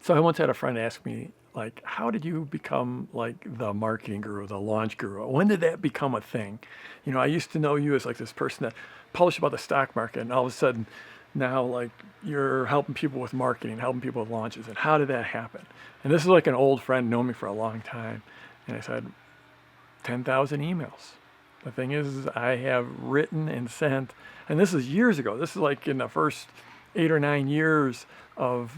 So I once had a friend ask me, like, how did you become like the marketing guru, the launch guru? When did that become a thing? I used to know you as like this person that published about the stock market, and all of a sudden now like you're helping people with marketing, helping people with launches. And how did that happen? And this is like an old friend, known me for a long time. And I said, 10,000 emails. The thing is, I have written and sent, and this is years ago. This is like in the first 8 or 9 years of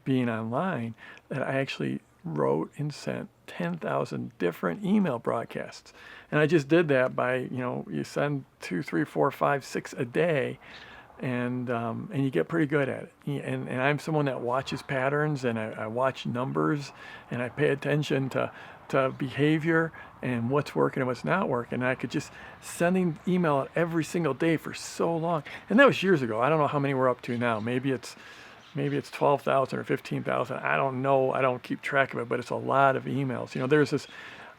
being online, that I actually wrote and sent 10,000 different email broadcasts. And I just did that by, you send two, three, four, five, six a day, and you get pretty good at it. And I'm someone that watches patterns, and I watch numbers, and I pay attention to behavior and what's working and what's not working. And I could just sending email out every single day for so long. And that was years ago. I don't know how many we're up to now. Maybe it's 12,000 or 15,000. I don't know. I don't keep track of it, but it's a lot of emails. There's this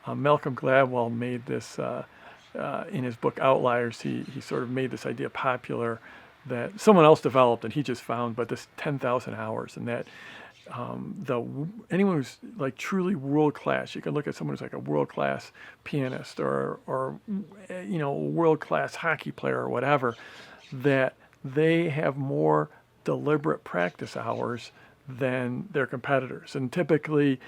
Malcolm Gladwell made this in his book Outliers. He sort of made this idea popular that someone else developed and he just found, but this 10,000 hours, and that anyone who's like truly world class, you can look at someone who's like a world class pianist or world class hockey player or whatever, that they have more deliberate practice hours than their competitors. And typically,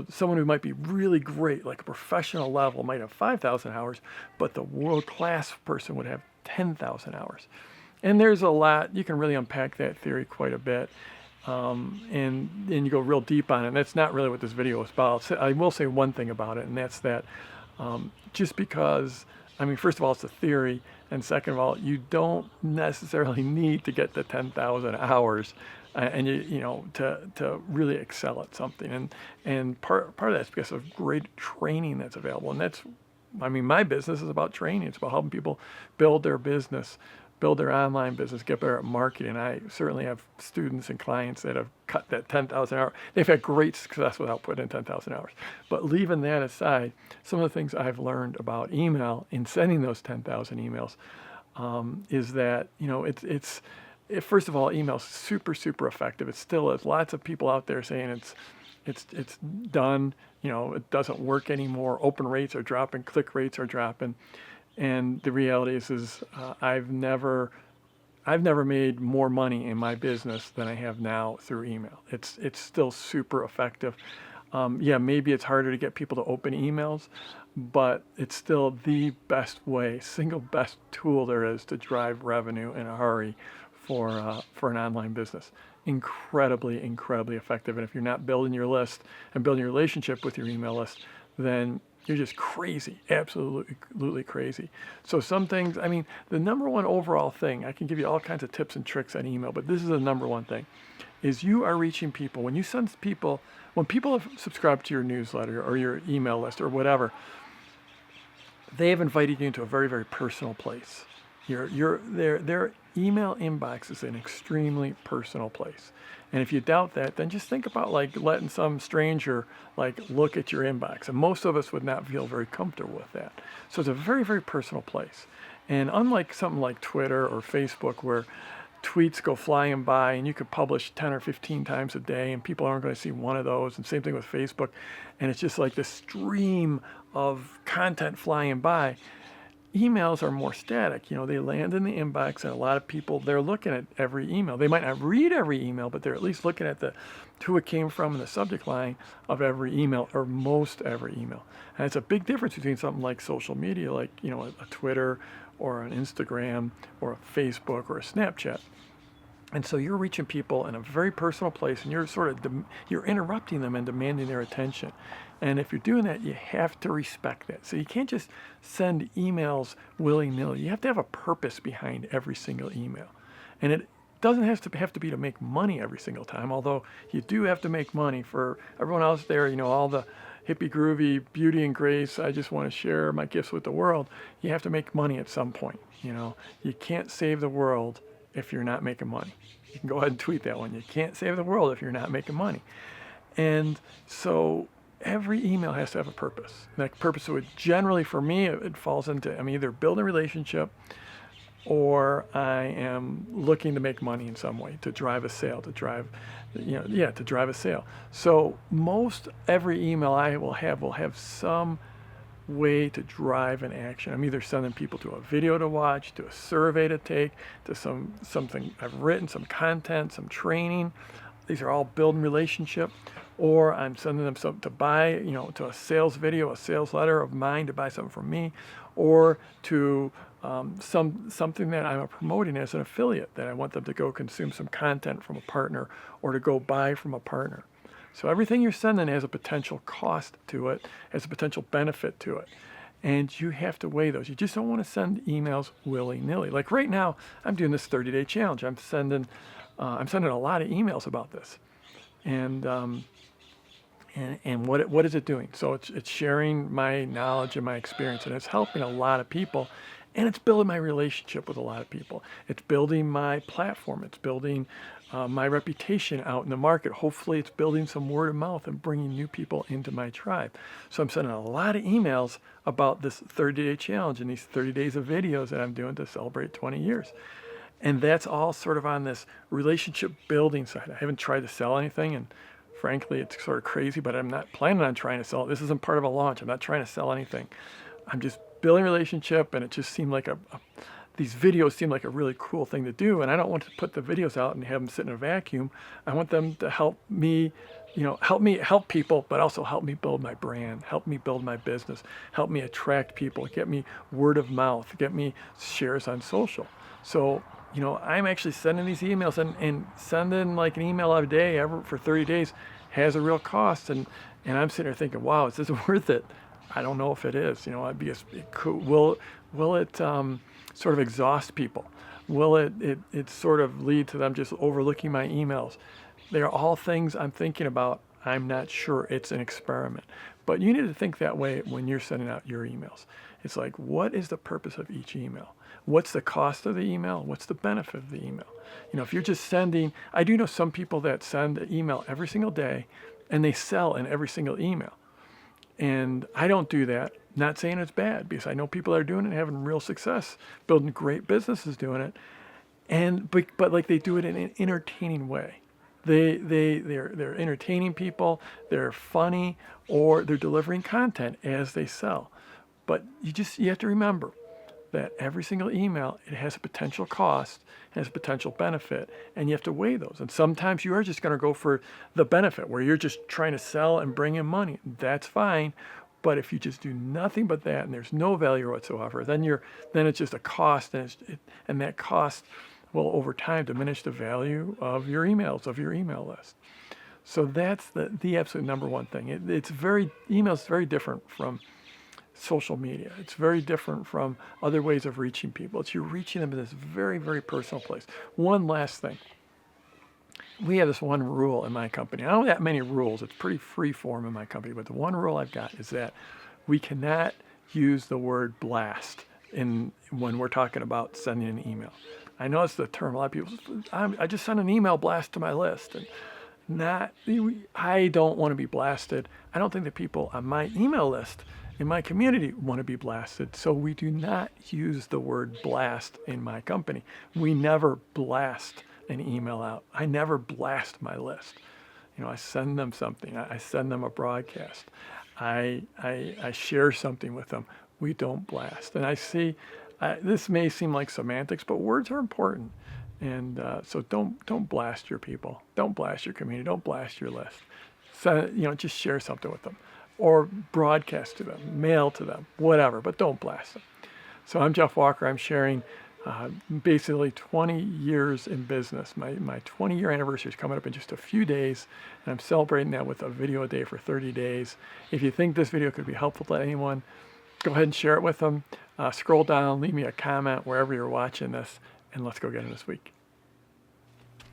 someone who might be really great, like a professional level, might have 5,000 hours, but the world class person would have 10,000 hours. And there's a lot, you can really unpack that theory quite a bit. And then you go real deep on it. And that's not really what this video is about. I will say one thing about it, and that's that just because, first of all, it's a theory. And second of all, you don't necessarily need to get the 10,000 hours and to really excel at something. And part of that's because of great training that's available. And that's, my business is about training. It's about helping people build their business, build their online business, get better at marketing. I certainly have students and clients that have cut that 10,000 hours. They've had great success without putting in 10,000 hours. But leaving that aside, some of the things I've learned about email in sending those 10,000 emails is that, first of all, email is super, super effective. It still is. Lots of people out there saying it's done, it doesn't work anymore. Open rates are dropping, click rates are dropping. And the reality is I've never made more money in my business than I have now through email. It's still super effective. Maybe it's harder to get people to open emails, but it's still the best way, single best tool there is to drive revenue in a hurry for an online business. Incredibly, incredibly effective. And if you're not building your list and building your relationship with your email list, then you're just crazy, absolutely crazy. So some things, the number one overall thing, I can give you all kinds of tips and tricks on email, but this is the number one thing, is you are reaching people. When people have subscribed to your newsletter or your email list or whatever, they have invited you into a very, very personal place. Their email inbox is an extremely personal place. And if you doubt that, then just think about like letting some stranger like look at your inbox. And most of us would not feel very comfortable with that. So it's a very, very personal place. And unlike something like Twitter or Facebook, where tweets go flying by and you could publish 10 or 15 times a day and people aren't going to see one of those, and same thing with Facebook, and it's just like this stream of content flying by. Emails are more static. They land in the inbox, and a lot of people, they're looking at every email. They might not read every email, but they're at least looking at who it came from and the subject line of every email, or most every email. And it's a big difference between something like social media, like a Twitter or an Instagram or a Facebook or a Snapchat. And so you're reaching people in a very personal place, and you're you're interrupting them and demanding their attention. And if you're doing that, you have to respect that. So you can't just send emails willy-nilly. You have to have a purpose behind every single email. And it doesn't have to be to make money every single time, although you do have to make money. For everyone else there, all the hippie groovy beauty and grace, I just want to share my gifts with the world. You have to make money at some point. You can't save the world if you're not making money. You can go ahead and tweet that one. You can't save the world if you're not making money. And so every email has to have a purpose. And that purpose would generally, for me, it falls into, either building a relationship, or I am looking to make money in some way, to drive a sale, to drive a sale. So most every email I will have some way to drive an action. I'm either sending people to a video to watch, to a survey to take, to something I've written, some content, some training. These are all building relationship. Or I'm sending them something to buy, to a sales video, a sales letter of mine to buy something from me, or to something that I'm promoting as an affiliate that I want them to go consume some content from a partner or to go buy from a partner. So everything you're sending has a potential cost to it, has a potential benefit to it. And you have to weigh those. You just don't want to send emails willy-nilly. Like right now, I'm doing this 30-day challenge. I'm sending a lot of emails about this. And what is it doing? So it's sharing my knowledge and my experience, and it's helping a lot of people, and it's building my relationship with a lot of people. It's building my platform. It's building my reputation out in the market. Hopefully, it's building some word of mouth and bringing new people into my tribe. So I'm sending a lot of emails about this 30-day challenge and these 30 days of videos that I'm doing to celebrate 20 years. And that's all sort of on this relationship building side. I haven't tried to sell anything, and frankly, it's sort of crazy, but I'm not planning on trying to sell it. This isn't part of a launch. I'm not trying to sell anything. I'm just building a relationship, and it just seemed like these videos seem like a really cool thing to do, and I don't want to put the videos out and have them sit in a vacuum. I want them to help me, help people, but also help me build my brand, help me build my business, help me attract people, get me word of mouth, get me shares on social. So, I'm actually sending these emails, and sending like an email a day for 30 days has a real cost. And I'm sitting there thinking, wow, is this worth it? I don't know if it is. Will it sort of exhaust people? Will it sort of lead to them just overlooking my emails? They're all things I'm thinking about. I'm not sure. It's an experiment. But you need to think that way when you're sending out your emails. It's like, what is the purpose of each email? What's the cost of the email? What's the benefit of the email? If you're just sending, I do know some people that send an email every single day and they sell in every single email. And I don't do that. Not saying it's bad, because I know people that are doing it and having real success, building great businesses doing it. But like they do it in an entertaining way. They're entertaining people, they're funny, or they're delivering content as they sell. But you have to remember that every single email, it has a potential cost, has a potential benefit, and you have to weigh those. And sometimes you are just going to go for the benefit, where you're just trying to sell and bring in money. That's fine. But if you just do nothing but that, and there's no value whatsoever, then it's just a cost, and that cost will over time diminish the value of your emails, of your email list. So that's the absolute number one thing. Email is very different from social media. It's very different from other ways of reaching people. You're reaching them in this very, very personal place. One last thing. We have this one rule in my company. I don't have that many rules. It's pretty free form in my company. But the one rule I've got is that we cannot use the word blast when we're talking about sending an email. I know it's the term. A lot of people say, I just sent an email blast to my list. And I don't want to be blasted. I don't think the people on my email list in my community want to be blasted. So we do not use the word blast in my company. We never blast an email out. I never blast my list. I send them something. I send them a broadcast. I share something with them. We don't blast. And I see, this may seem like semantics, but words are important. And so don't blast your people. Don't blast your community. Don't blast your list. So, just share something with them, or broadcast to them, mail to them, whatever, but don't blast them. So I'm Jeff Walker. I'm sharing basically 20 years in business. My 20-year anniversary is coming up in just a few days, and I'm celebrating that with a video a day for 30 days. If you think this video could be helpful to anyone, go ahead and share it with them. Scroll down, leave me a comment wherever you're watching this, and let's go get them this week.